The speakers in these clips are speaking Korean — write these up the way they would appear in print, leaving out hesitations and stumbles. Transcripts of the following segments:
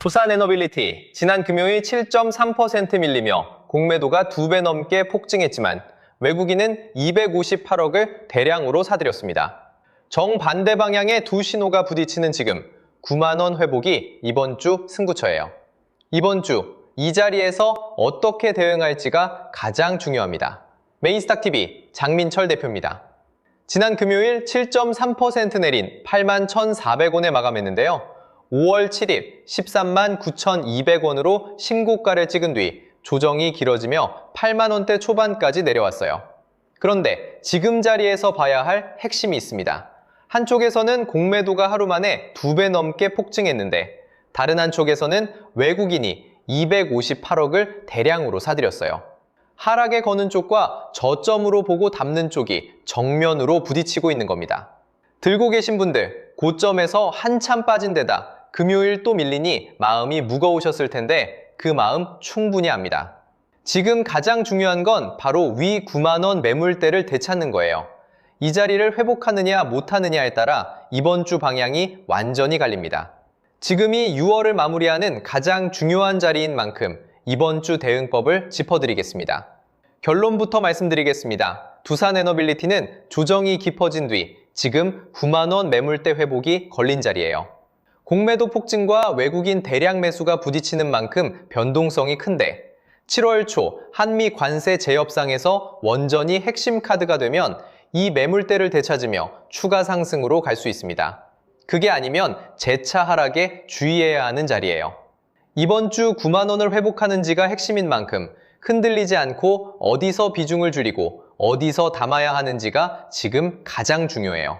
두산에너빌리티, 지난 금요일 7.3% 밀리며 공매도가 2배 넘게 폭증했지만 외국인은 258억을 대량으로 사들였습니다. 정반대 방향의 두 신호가 부딪히는 지금 9만 원 회복이 이번 주 승부처예요. 이번 주 이 자리에서 어떻게 대응할지가 가장 중요합니다. 메인스탁TV 장민철 대표입니다. 지난 금요일 7.3% 내린 8만 1,400원에 마감했는데요. 5월 7일 13만 9,200원으로 신고가를 찍은 뒤 조정이 길어지며 8만 원대 초반까지 내려왔어요. 그런데 지금 자리에서 봐야 할 핵심이 있습니다. 한쪽에서는 공매도가 하루 만에 2배 넘게 폭증했는데 다른 한쪽에서는 외국인이 258억을 대량으로 사들였어요. 하락에 거는 쪽과 저점으로 보고 담는 쪽이 정면으로 부딪히고 있는 겁니다. 들고 계신 분들 고점에서 한참 빠진 데다 금요일 또 밀리니 마음이 무거우셨을 텐데 그 마음 충분히 압니다. 지금 가장 중요한 건 바로 위 9만 원 매물대를 되찾는 거예요. 이 자리를 회복하느냐 못하느냐에 따라 이번 주 방향이 완전히 갈립니다. 지금이 6월을 마무리하는 가장 중요한 자리인 만큼 이번 주 대응법을 짚어드리겠습니다. 결론부터 말씀드리겠습니다. 두산에너빌리티는 조정이 깊어진 뒤 지금 9만 원 매물대 회복이 걸린 자리예요. 공매도 폭증과 외국인 대량 매수가 부딪히는 만큼 변동성이 큰데 7월 초 한미 관세 재협상에서 원전이 핵심 카드가 되면 이 매물대를 되찾으며 추가 상승으로 갈 수 있습니다. 그게 아니면 재차 하락에 주의해야 하는 자리예요. 이번 주 9만 원을 회복하는지가 핵심인 만큼 흔들리지 않고 어디서 비중을 줄이고 어디서 담아야 하는지가 지금 가장 중요해요.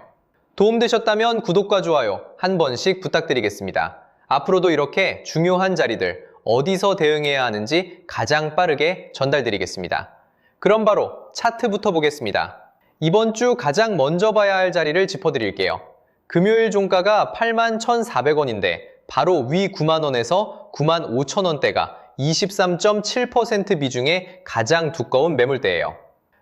도움되셨다면 구독과 좋아요 한 번씩 부탁드리겠습니다. 앞으로도 이렇게 중요한 자리들 어디서 대응해야 하는지 가장 빠르게 전달드리겠습니다. 그럼 바로 차트부터 보겠습니다. 이번 주 가장 먼저 봐야 할 자리를 짚어드릴게요. 금요일 종가가 8만 1,400원인데 바로 위 9만 원에서 9만 5천 원대가 23.7% 비중의 가장 두꺼운 매물대예요.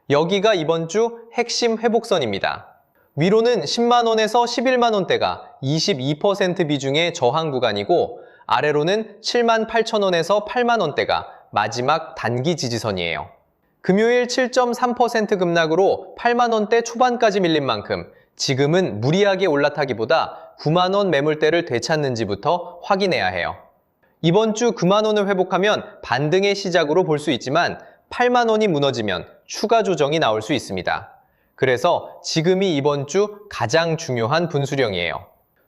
여기가 이번 주 핵심 회복선입니다. 위로는 10만 원에서 11만 원대가 22% 비중의 저항 구간이고 아래로는 7만 8천 원에서 8만 원대가 마지막 단기 지지선이에요. 금요일 7.3% 급락으로 8만 원대 초반까지 밀린 만큼 지금은 무리하게 올라타기보다 9만 원 매물대를 되찾는지부터 확인해야 해요. 이번 주 9만 원을 회복하면 반등의 시작으로 볼 수 있지만 8만 원이 무너지면 추가 조정이 나올 수 있습니다. 그래서 지금이 이번 주 가장 중요한 분수령이에요.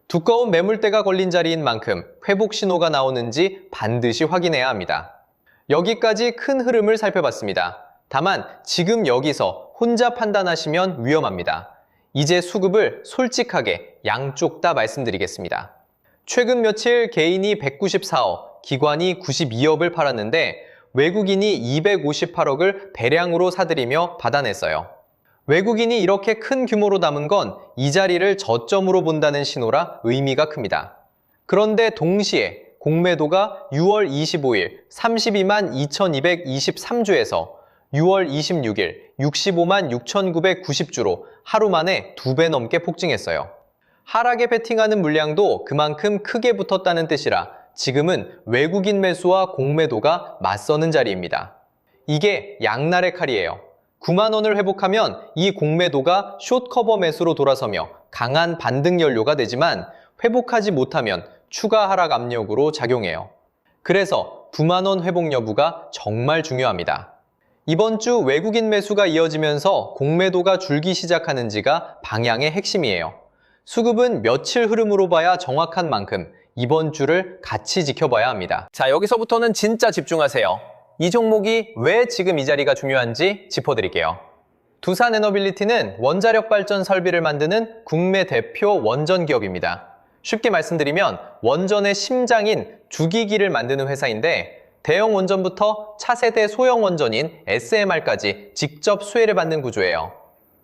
두꺼운 매물대가 걸린 자리인 만큼 회복 신호가 나오는지 반드시 확인해야 합니다. 여기까지 큰 흐름을 살펴봤습니다. 다만 지금 여기서 혼자 판단하시면 위험합니다. 이제 수급을 솔직하게 양쪽 다 말씀드리겠습니다. 최근 며칠 개인이 194억, 기관이 92억을 팔았는데 외국인이 258억을 대량으로 사들이며 받아냈어요. 외국인이 이렇게 큰 규모로 담은 건 이 자리를 저점으로 본다는 신호라 의미가 큽니다. 그런데 동시에 공매도가 6월 25일 32만 2223주에서 6월 26일 65만 6990주로 하루 만에 2배 넘게 폭증했어요. 하락에 베팅하는 물량도 그만큼 크게 붙었다는 뜻이라 지금은 외국인 매수와 공매도가 맞서는 자리입니다. 이게 양날의 칼이에요. 9만 원을 회복하면 이 공매도가 숏커버 매수로 돌아서며 강한 반등 연료가 되지만 회복하지 못하면 추가 하락 압력으로 작용해요. 그래서 9만 원 회복 여부가 정말 중요합니다. 이번 주 외국인 매수가 이어지면서 공매도가 줄기 시작하는지가 방향의 핵심이에요. 수급은 며칠 흐름으로 봐야 정확한 만큼 이번 주를 같이 지켜봐야 합니다. 자, 여기서부터는 진짜 집중하세요. 이 종목이 왜 지금 이 자리가 중요한지 짚어드릴게요. 두산에너빌리티는 원자력 발전 설비를 만드는 국내 대표 원전 기업입니다. 쉽게 말씀드리면 원전의 심장인 주기기를 만드는 회사인데 대형 원전부터 차세대 소형 원전인 SMR까지 직접 수혜를 받는 구조예요.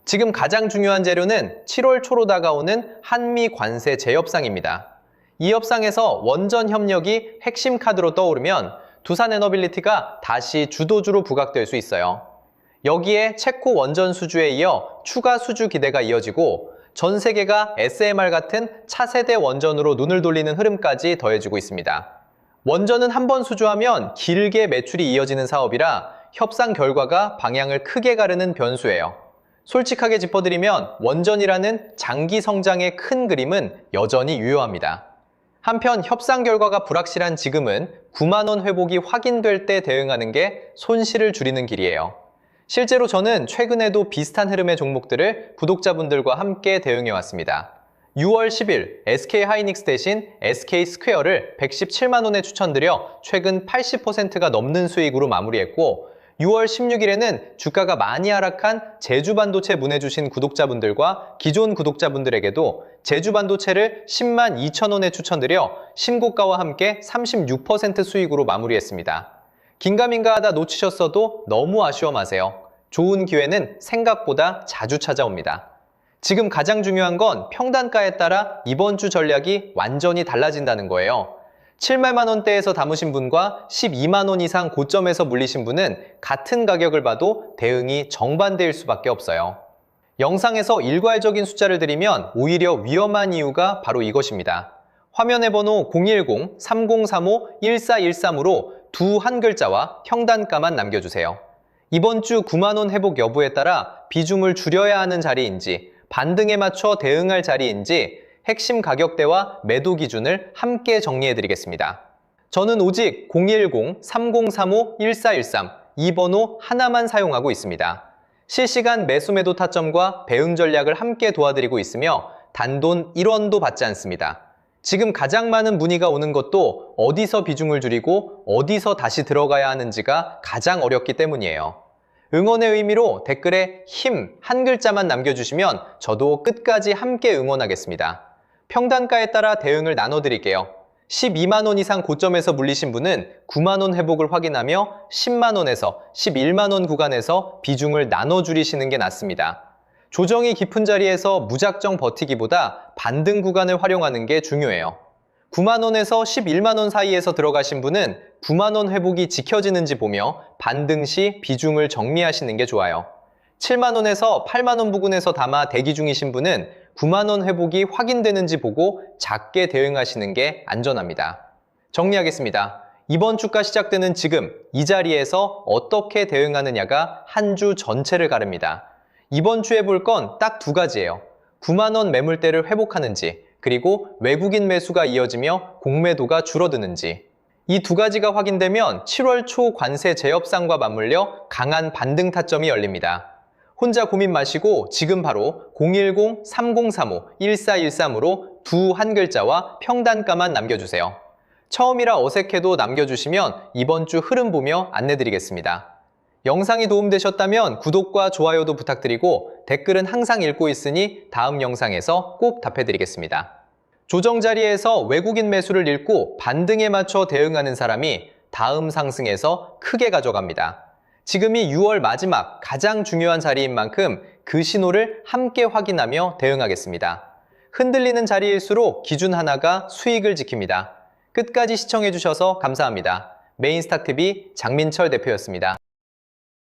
지금 가장 중요한 재료는 7월 초로 다가오는 한미 관세 재협상입니다. 이 협상에서 원전 협력이 핵심 카드로 떠오르면 두산에너빌리티가 다시 주도주로 부각될 수 있어요. 여기에 체코 원전 수주에 이어 추가 수주 기대가 이어지고 전 세계가 SMR 같은 차세대 원전으로 눈을 돌리는 흐름까지 더해지고 있습니다. 원전은 한 번 수주하면 길게 매출이 이어지는 사업이라 협상 결과가 방향을 크게 가르는 변수예요. 솔직하게 짚어드리면 원전이라는 장기 성장의 큰 그림은 여전히 유효합니다. 한편 협상 결과가 불확실한 지금은 9만 원 회복이 확인될 때 대응하는 게 손실을 줄이는 길이에요. 실제로 저는 최근에도 비슷한 흐름의 종목들을 구독자분들과 함께 대응해왔습니다. 6월 10일 SK하이닉스 대신 SK스퀘어를 117만 원에 추천드려 최근 80%가 넘는 수익으로 마무리했고, 6월 16일에는 주가가 많이 하락한 제주반도체 문의주신 구독자분들과 기존 구독자분들에게도 제주반도체를 10만 2천 원에 추천드려 신고가와 함께 36% 수익으로 마무리했습니다. 긴가민가 하다 놓치셨어도 너무 아쉬워 마세요. 좋은 기회는 생각보다 자주 찾아옵니다. 지금 가장 중요한 건 평단가에 따라 이번 주 전략이 완전히 달라진다는 거예요. 7만 원대에서 담으신 분과 12만 원 이상 고점에서 물리신 분은 같은 가격을 봐도 대응이 정반대일 수밖에 없어요. 영상에서 일괄적인 숫자를 드리면 오히려 위험한 이유가 바로 이것입니다. 화면의 번호 010-3035-1413으로 두 한 글자와 평단가만 남겨주세요. 이번 주 9만 원 회복 여부에 따라 비중을 줄여야 하는 자리인지, 반등에 맞춰 대응할 자리인지 핵심 가격대와 매도 기준을 함께 정리해드리겠습니다. 저는 오직 010-3035-1413 이 번호 하나만 사용하고 있습니다. 실시간 매수 매도 타점과 배응 전략을 함께 도와드리고 있으며 단돈 1원도 받지 않습니다. 지금 가장 많은 문의가 오는 것도 어디서 비중을 줄이고 어디서 다시 들어가야 하는지가 가장 어렵기 때문이에요. 응원의 의미로 댓글에 힘 한 글자만 남겨주시면 저도 끝까지 함께 응원하겠습니다. 평단가에 따라 대응을 나눠드릴게요. 12만 원 이상 고점에서 물리신 분은 9만 원 회복을 확인하며 10만 원에서 11만 원 구간에서 비중을 나눠 줄이시는 게 낫습니다. 조정이 깊은 자리에서 무작정 버티기보다 반등 구간을 활용하는 게 중요해요. 9만 원에서 11만 원 사이에서 들어가신 분은 9만 원 회복이 지켜지는지 보며 반등 시 비중을 정리하시는 게 좋아요. 7만 원에서 8만 원 부근에서 담아 대기 중이신 분은 9만 원 회복이 확인되는지 보고 작게 대응하시는 게 안전합니다. 정리하겠습니다. 이번 주가 시작되는 지금 이 자리에서 어떻게 대응하느냐가 한 주 전체를 가릅니다. 이번 주에 볼 건 딱 두 가지예요. 9만 원 매물대를 회복하는지, 그리고 외국인 매수가 이어지며 공매도가 줄어드는지. 이 두 가지가 확인되면 7월 초 관세 재협상과 맞물려 강한 반등 타점이 열립니다. 혼자 고민 마시고 지금 바로 010-3035-1413으로 두 한 글자와 평단가만 남겨주세요. 처음이라 어색해도 남겨주시면 이번 주 흐름 보며 안내드리겠습니다. 영상이 도움되셨다면 구독과 좋아요도 부탁드리고 댓글은 항상 읽고 있으니 다음 영상에서 꼭 답해드리겠습니다. 조정 자리에서 외국인 매수를 읽고 반등에 맞춰 대응하는 사람이 다음 상승에서 크게 가져갑니다. 지금이 6월 마지막 가장 중요한 자리인 만큼 그 신호를 함께 확인하며 대응하겠습니다. 흔들리는 자리일수록 기준 하나가 수익을 지킵니다. 끝까지 시청해주셔서 감사합니다. 메인스탁TV 장민철 대표였습니다.